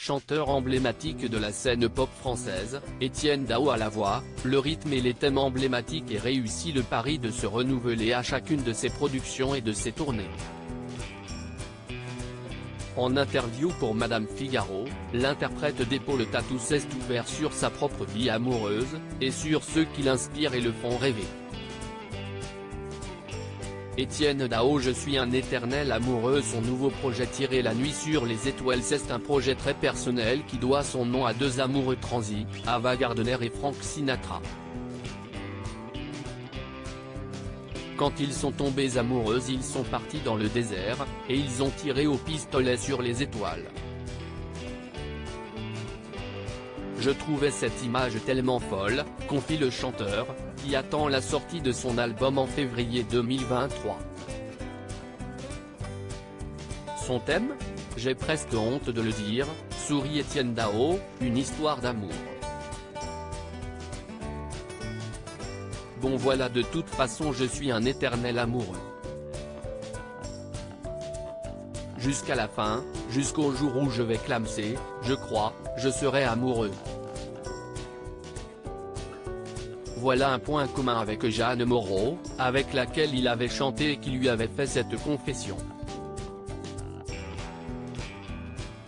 Chanteur emblématique de la scène pop française, Etienne Dao a la voix, le rythme et les thèmes emblématiques et réussit le pari de se renouveler à chacune de ses productions et de ses tournées. En interview pour Madame Figaro, l'interprète d'épaule tatou s'est ouvert sur sa propre vie amoureuse, et sur ceux qui l'inspirent et le font rêver. Etienne Dao: je suis un éternel amoureux. Son nouveau projet tiré la nuit sur les étoiles, c'est un projet très personnel qui doit son nom à deux amoureux transis, Ava Gardner et Frank Sinatra. Quand ils sont tombés amoureux, ils sont partis dans le désert, et ils ont tiré au pistolet sur les étoiles. Je trouvais cette image tellement folle, confie le chanteur, qui attend la sortie de son album en février 2023. Son thème ? J'ai presque honte de le dire, sourit Etienne Dao, une histoire d'amour. Bon voilà, de toute façon je suis un éternel amoureux. Jusqu'à la fin, jusqu'au jour où je vais clamser, je crois, je serai amoureux. Voilà un point commun avec Jeanne Moreau, avec laquelle il avait chanté et qui lui avait fait cette confession.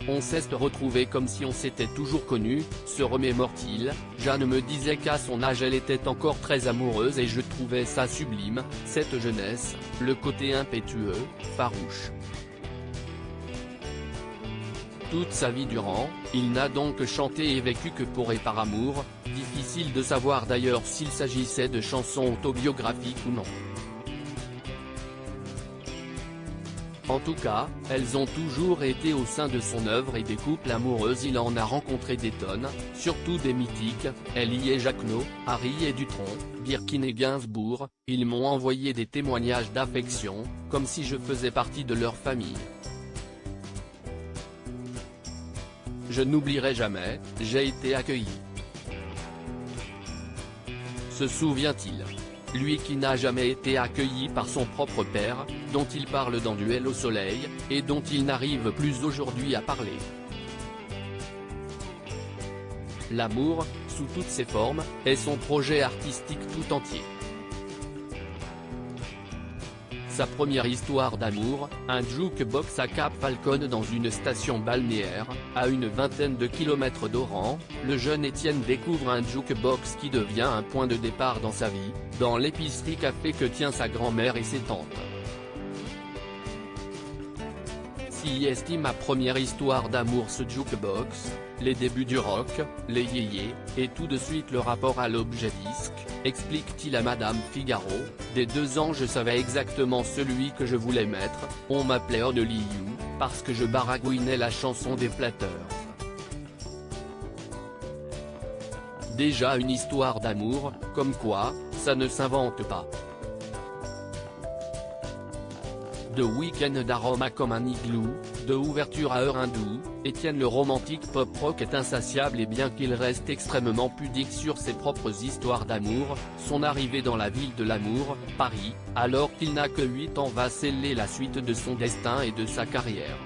On s'est retrouvé comme si on s'était toujours connu, se remémore-t-il. Jeanne me disait qu'à son âge elle était encore très amoureuse et je trouvais ça sublime, cette jeunesse, le côté impétueux, farouche. Toute sa vie durant, il n'a donc chanté et vécu que pour et par amour, difficile de savoir d'ailleurs s'il s'agissait de chansons autobiographiques ou non. En tout cas, elles ont toujours été au sein de son œuvre et des couples amoureux il en a rencontré des tonnes, surtout des mythiques, Ellie et Jacquenot, Harry et Dutronc, Birkin et Gainsbourg, ils m'ont envoyé des témoignages d'affection, comme si je faisais partie de leur famille. Je n'oublierai jamais, j'ai été accueilli. Se souvient-il ? Lui qui n'a jamais été accueilli par son propre père, dont il parle dans Duel au soleil, et dont il n'arrive plus aujourd'hui à parler. L'amour, sous toutes ses formes, est son projet artistique tout entier. Sa première histoire d'amour, un jukebox à Cap Falcon dans une station balnéaire, à une vingtaine de kilomètres d'Oran, le jeune Etienne découvre un jukebox qui devient un point de départ dans sa vie, dans l'épicerie-café que tient sa grand-mère et ses tantes. S'il estime ma première histoire d'amour ce jukebox, les débuts du rock, les yéyés, et tout de suite le rapport à l'objet disque, explique-t-il à Madame Figaro. Dès 2 ans je savais exactement celui que je voulais mettre, on m'appelait Only You, parce que je baragouinais la chanson des Platters. Déjà une histoire d'amour, comme quoi, ça ne s'invente pas. De week-end d'aroma comme un igloo, de ouverture à heure hindoue, Etienne le romantique pop-rock est insatiable et bien qu'il reste extrêmement pudique sur ses propres histoires d'amour, son arrivée dans la ville de l'amour, Paris, alors qu'il n'a que 8 ans va sceller la suite de son destin et de sa carrière.